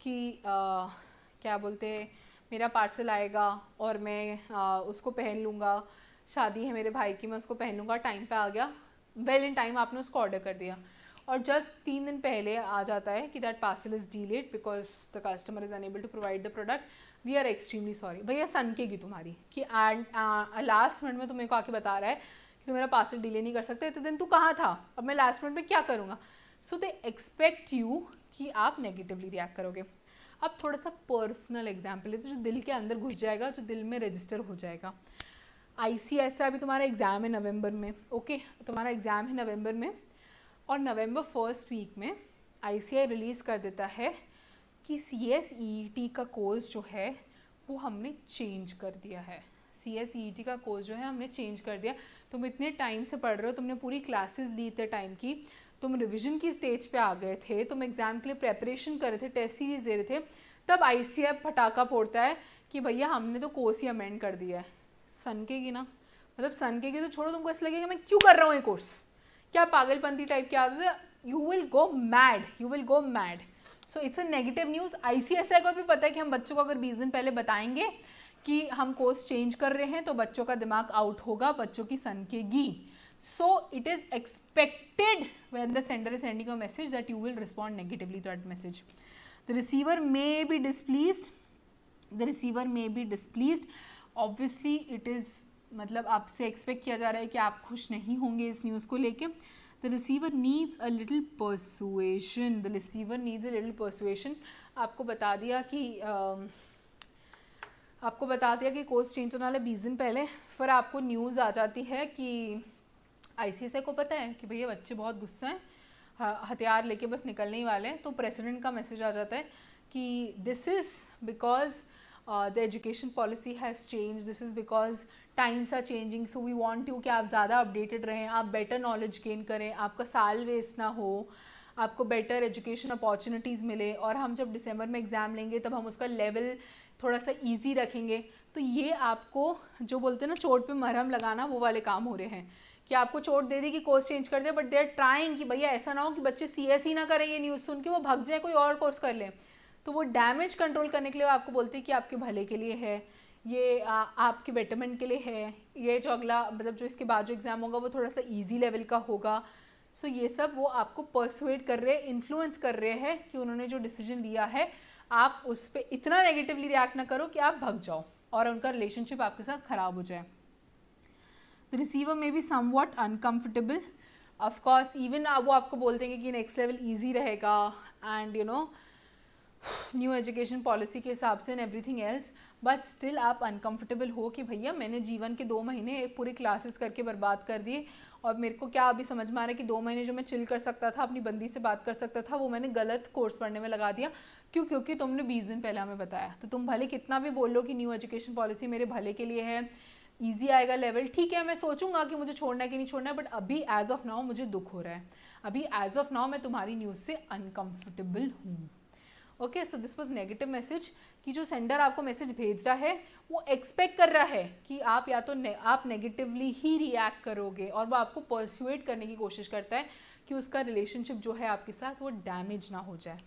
कि क्या बोलते मेरा पार्सल आएगा और मैं उसको पहन लूँगा, शादी है मेरे भाई की मैं उसको पहन लूँगा, टाइम पे आ गया, वेल इन टाइम आपने उसको ऑर्डर कर दिया, और जस्ट 3 दिन पहले आ जाता है कि that parcel is delayed because the customer is unable to provide the product, we are extremely sorry. भैया सनकेगी तुम्हारी कि लास्ट मिनट में तुम्हें को आके बता रहा है कि तू मेरा पार्सल डिले नहीं कर सकते, इतने दिन तू कहाँ था, अब मैं लास्ट मिनट में क्या करूँगा। सो दे एक्सपेक्ट यू कि आप नेगेटिवली रिएक्ट करोगे। अब थोड़ा सा पर्सनल एग्जाम्पल है, तो जो दिल के अंदर घुस जाएगा, जो दिल में रजिस्टर हो जाएगा। ICS अभी तुम्हारा एग्ज़ाम है नवंबर में, ओके तुम्हारा एग्ज़ाम है नवंबर में, और नवंबर फर्स्ट वीक में ICI रिलीज़ कर देता है कि CSEET का कोर्स जो है वो हमने चेंज कर दिया है। CSEET का कोर्स जो है हमने चेंज कर दिया। तुम इतने टाइम से पढ़ रहे हो, तुमने पूरी क्लासेस ली इतने टाइम की, तुम रिविज़न की स्टेज पे आ गए थे, तुम एग्ज़ाम के लिए प्रेपरेशन कर रहे थे, टेस्ट सीरीज दे रहे थे, तब ICI फटाका फोड़ता है कि भैया हमने तो कोर्स ही अमेंड कर दिया है। सनकेगी ना, मतलब सनकेगी तो छोड़ो, तुमको ऐसा लगेगा मैं क्यों कर रहा हूँ ये कोर्स, क्या पागलपंती टाइप की आदत है, you will go mad. So it's a negative news. ICSI को भी पता है कि हम बच्चों को अगर 20 दिन पहले बताएंगे कि हम कोर्स चेंज कर रहे हैं तो बच्चों का दिमाग आउट होगा, बच्चों की सनकेगी। So it is expected when the sender is sending a message that you will respond negatively to that message. The receiver may be displeased, obviously it is मतलब आपसे एक्सपेक्ट किया जा रहा है कि आप खुश नहीं होंगे इस न्यूज़ को लेके। The receiver needs a little persuasion. आपको बता दिया कि कोर्स चेंज होने वाले 20 दिन पहले, फिर आपको न्यूज़ आ जाती है कि ICSI को पता है कि भैया बच्चे बहुत गुस्सा हैं, हथियार लेके बस निकलने ही वाले हैं, तो प्रेसिडेंट का मैसेज आ जाता है कि this is because the education policy has changed, this is because times are changing, so we want you कि आप ज़्यादा अपडेटेड रहें, आप बेटर नॉलेज गेन करें, आपका साल वेस्ट ना हो, आपको बेटर एजुकेशन अपॉर्चुनिटीज़ मिले, और हम जब दिसंबर में एग्ज़ाम लेंगे तब हम उसका लेवल थोड़ा सा ईजी रखेंगे, तो ये आपको जो बोलते हैं ना चोट पे मरहम लगाना, वो वाले काम हो रहे हैं कि आपको चोट दे दी कि कोर्स चेंज कर दे, बट दे आर ट्राइंग कि भैया ऐसा ना हो कि बच्चे CS ही ना करें ये न्यूज़ सुन के, वो भाग जाए कोई और कोर्स कर लें। तो वो डैमेज कंट्रोल करने के लिए वो आपको बोलते हैं कि आपके भले के लिए है, ये आपके बेटरमेंट के लिए है, ये जो अगला मतलब जो इसके बाद जो एग्ज़ाम होगा वो थोड़ा सा ईजी लेवल का होगा। सो ये सब वो आपको परसुएड कर रहे हैं, इन्फ्लुएंस कर रहे हैं कि उन्होंने जो डिसीजन लिया है आप उस पर इतना नेगेटिवली रिएक्ट ना करो कि आप भाग जाओ और उनका रिलेशनशिप आपके साथ ख़राब हो जाए। द रिसीवर में be somewhat uncomfortable, of course even वो आपको बोल देंगे कि नेक्स्ट लेवल ईजी रहेगा and you know new education policy के हिसाब से and everything else, but still आप अनकंफर्टेबल हो कि भैया मैंने जीवन के 2 महीने पूरी क्लासेस करके बर्बाद कर दिए और मेरे को क्या अभी समझ में आ रहा है कि 2 महीने जो मैं चिल कर सकता था, अपनी बंदी से बात कर सकता था, वो मैंने गलत कोर्स पढ़ने में लगा दिया। क्यों? क्योंकि तुमने 20 दिन पहले हमें बताया। तो तुम भले कितना भी बोल लो कि न्यू एजुकेशन पॉलिसी मेरे भले के लिए है, ईजी आएगा लेवल, ठीक है मैं सोचूंगा कि मुझे छोड़ना है कि नहीं छोड़ना है, बट अभी एज ऑफ नाउ मुझे दुख हो रहा है, अभी एज ऑफ नाउ मैं तुम्हारी न्यूज़ से अनकम्फर्टेबल हूँ। Okay, so this was negative message कि जो सेंडर आपको मैसेज भेज रहा है वो एक्सपेक्ट कर रहा है कि आप या तो आप नेगेटिवली ही रिएक्ट करोगे, और वो आपको परसुएट करने की कोशिश करता है कि उसका रिलेशनशिप जो है आपके साथ वो डैमेज ना हो जाए।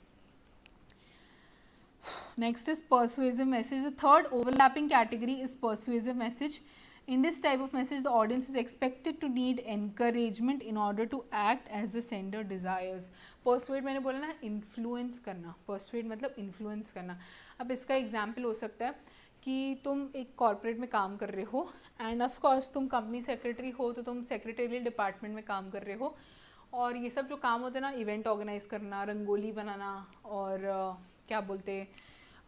Next is persuasive message. The third overlapping category is persuasive message. In this type of message, the audience is expected to need encouragement in order to act as the sender desires. Persuade मैंने बोला ना influence करना, persuade मतलब influence करना। अब इसका example हो सकता है कि तुम एक कॉर्पोरेट में काम कर रहे हो एंड ऑफ कोर्स तुम कंपनी सेक्रेटरी हो, तो तुम सेक्रेटरियल डिपार्टमेंट में काम कर रहे हो, और ये सब जो काम होते हैं ना, इवेंट ऑर्गेनाइज करना, रंगोली बनाना, और क्या बोलते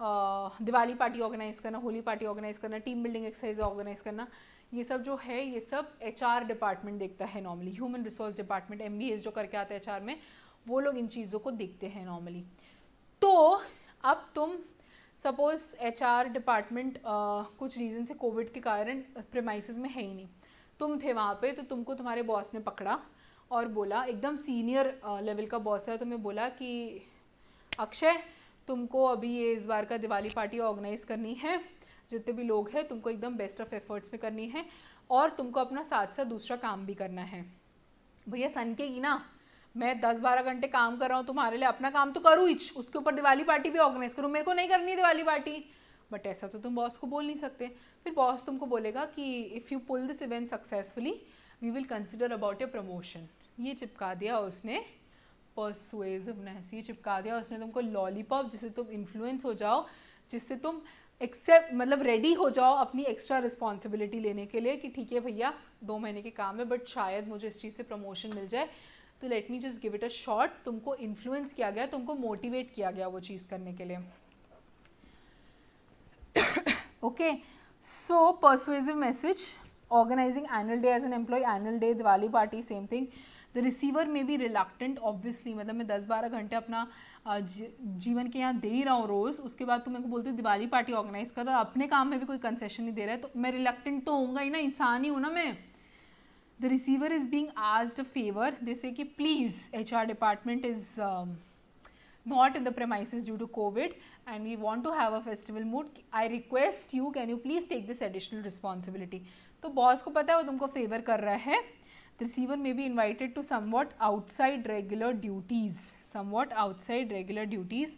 दिवाली पार्टी ऑर्गेनाइज करना, होली पार्टी ऑर्गेनाइज करना, टीम बिल्डिंग एक्सरसाइज ऑर्गेनाइज करना, ये सब जो है ये सब HR डिपार्टमेंट देखता है normally, human resource department, MBAs जो करके आते हैं HR में, वो लोग इन चीज़ों को देखते हैं नॉर्मली। तो अब तुम सपोज HR डिपार्टमेंट कुछ रीज़न से कोविड के कारण प्रेमाइसेस में है ही नहीं, तुम थे वहाँ पे, तो तुमको तुम्हारे बॉस ने पकड़ा और बोला, एकदम सीनियर लेवल का बॉस है, तुम्हें बोला कि अक्षय तुमको अभी ये इस बार का दिवाली पार्टी ऑर्गेनाइज करनी है, जितने भी लोग हैं तुमको एकदम बेस्ट ऑफ एफर्ट्स में करनी है, और तुमको अपना साथ साथ दूसरा काम भी करना है। भैया सनकेगी ना, मैं 10-12 घंटे काम कर रहा हूँ तुम्हारे लिए, अपना काम तो करूँ ही, उसके ऊपर दिवाली पार्टी भी ऑर्गेनाइज करूँ, मेरे को नहीं करनी है दिवाली पार्टी। बट ऐसा तो तुम बॉस को बोल नहीं सकते। फिर बॉस तुमको बोलेगा कि if you pull this event successfully we will consider about your promotion. ये चिपका दिया उसने परसुएसिवनेस, ये चिपका दिया उसने तुमको लॉलीपॉप, जिससे तुम इन्फ्लुएंस हो जाओ, जिससे तुम एक्सेप्ट मतलब रेडी हो जाओ अपनी एक्स्ट्रा रिस्पॉन्सिबिलिटी लेने के लिए कि ठीक है भैया 2 महीने के काम है, बट शायद मुझे इस चीज़ से प्रमोशन मिल जाए, तो let me just give it a shot. तुमको इन्फ्लुएंस किया गया, तुमको मोटिवेट किया गया वो चीज़ करने के लिए। Okay, so persuasive message, organizing annual day as an employee, annual day, Diwali party, same thing. The receiver में भी रिलक्टेंट, ऑब्वियसली, मतलब मैं 10-12 घंटे अपना जीवन के यहाँ दे ही रहा हूँ रोज़, उसके बाद तुम मेरे को बोलते हो दिवाली पार्टी ऑर्गेनाइज कर, और अपने काम में भी कोई कंसेशन नहीं दे रहा है, तो मैं रिलक्टेंट तो होऊंगा ही ना, इंसान ही हूँ ना मैं। The receiver is being asked a favour, जैसे कि please HR department is not in the premises due to COVID and we want to have a festival mood, I request you, can you please take this additional responsibility। तो boss को पता है वो तुमको favour कर रहा है। The receiver may be invited to somewhat outside regular duties, somewhat outside regular duties,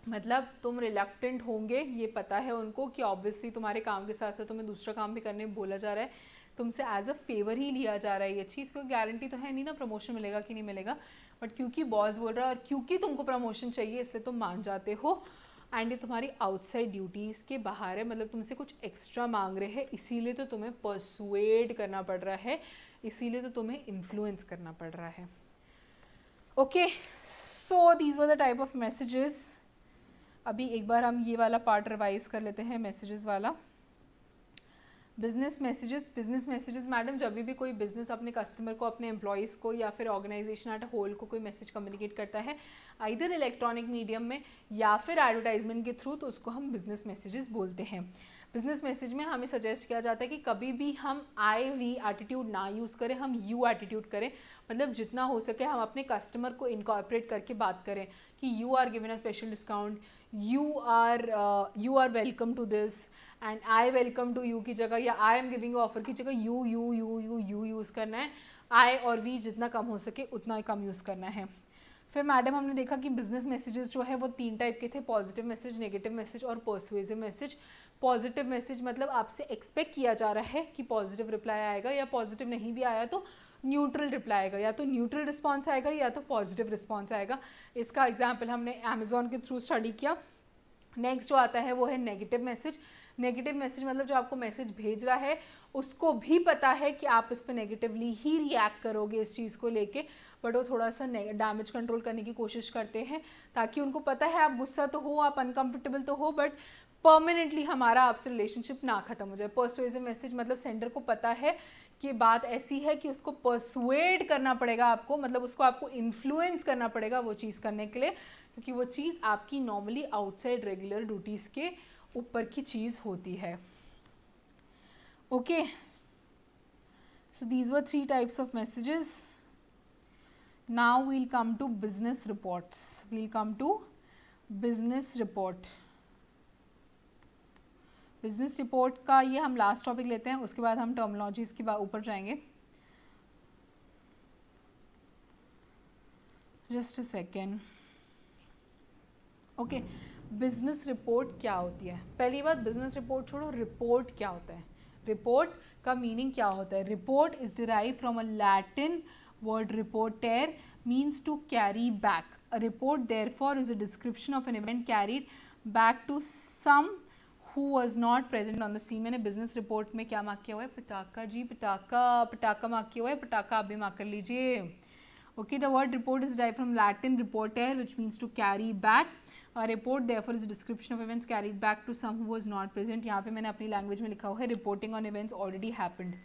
मतलब तुम रिलक्टेंट होंगे, ये पता है उनको कि ऑब्वियसली तुम्हारे काम के साथ साथ तुम्हें दूसरा काम भी करने बोला जा रहा है, तुमसे एज अ फेवर ही लिया जा रहा है ये चीज़, कोई गारंटी तो है नहीं ना प्रमोशन मिलेगा कि नहीं मिलेगा, बट क्योंकि बॉस बोल रहा है और क्योंकि तुमको प्रमोशन चाहिए इसलिए तुम मान जाते हो, एंड ये तुम्हारी आउटसाइड ड्यूटीज़ के बाहर है, मतलब तुमसे कुछ एक्स्ट्रा मांग रहे हैं, इसीलिए तो तुम्हें परसुएड करना पड़ रहा है, इसीलिए तो तुम्हें इन्फ्लुएंस करना पड़ रहा है। Okay, so these were the type of messages. अभी एक बार हम ये वाला पार्ट रिवाइज कर लेते हैं मैसेजेस वाला। बिजनेस मैसेजेस मैडम जब भी कोई बिजनेस अपने कस्टमर को, अपने एम्प्लॉयज़ को या फिर ऑर्गेनाइजेशन एट होल को कोई मैसेज कम्युनिकेट करता है आइदर इलेक्ट्रॉनिक मीडियम में या फिर एडवर्टाइजमेंट के थ्रू, तो उसको हम बिजनेस मैसेजेस बोलते हैं। बिजनेस मैसेज में हमें सजेस्ट किया जाता है कि कभी भी हम आई वी एटीट्यूड ना यूज़ करें, हम यू एटीट्यूड करें। मतलब जितना हो सके हम अपने कस्टमर को इनकॉर्पोरेट करके बात करें कि you are given a special discount, you are welcome to this and I welcome to you की जगह या आई एम गिविंग ऑफर की जगह you you you you you use करना है। आई और वी जितना कम हो सके उतना ही कम यूज़ करना है। फिर मैडम हमने देखा कि बिजनेस मैसेजेस जो है वो 3 टाइप के थे, पॉजिटिव मैसेज, नेगेटिव मैसेज और पर्सुएसिव मैसेज। पॉजिटिव मैसेज मतलब आपसे एक्सपेक्ट किया जा रहा है कि पॉजिटिव रिप्लाई आएगा, या पॉजिटिव नहीं भी आया तो न्यूट्रल रिप्लाई आएगा, या तो न्यूट्रल रिस्पॉन्स आएगा या तो पॉजिटिव रिस्पॉन्स आएगा। इसका एग्जाम्पल हमने अमेजोन के थ्रू स्टडी किया। नेक्स्ट जो आता है वो है नेगेटिव मैसेज। नेगेटिव मैसेज मतलब जो आपको मैसेज भेज रहा है उसको भी पता है कि आप इस पर नेगेटिवली ही रिएक्ट करोगे इस चीज़ को लेके, बट वो थोड़ा सा डैमेज कंट्रोल करने की कोशिश करते हैं ताकि उनको पता है आप गुस्सा तो हो, आप अनकंफर्टेबल तो हो, बट परमानेंटली हमारा आपसे रिलेशनशिप ना ख़त्म हो जाए। पर्सुएसिव मैसेज मतलब सेंडर को पता है कि बात ऐसी है कि उसको परसुएड करना पड़ेगा आपको, मतलब उसको आपको इन्फ्लुएंस करना पड़ेगा वो चीज़ करने के लिए, क्योंकि वो चीज़ आपकी नॉर्मली आउटसाइड रेगुलर ड्यूटीज़ के ऊपर की चीज़ होती है। Okay, so these were 3 types of messages. Now we'll come to business reports. Business report का ये हम लास्ट टॉपिक लेते हैं, उसके बाद हम टर्मिनोलॉजीज के ऊपर जाएंगे। Just a second. Okay, business report क्या होती है? पहली बात, बिजनेस रिपोर्ट छोड़ो, रिपोर्ट क्या होता है? रिपोर्ट का मीनिंग क्या होता है? Report is derive from a Latin word reportare, means to carry back. A report therefore is a description of an event carried back to some who was not present on the scene। मैंने business report में क्या mark किया हुआ है? पटाखा जी, पटाखा mark किया हुआ है, पटाखा आप भी मार्क कर लीजिए। Okay, the word report is derived from Latin reporter which means to carry back। A report therefore is a description of events carried back to some who was not present। यहाँ पे मैंने अपनी language में लिखा हुआ है reporting on events already happened।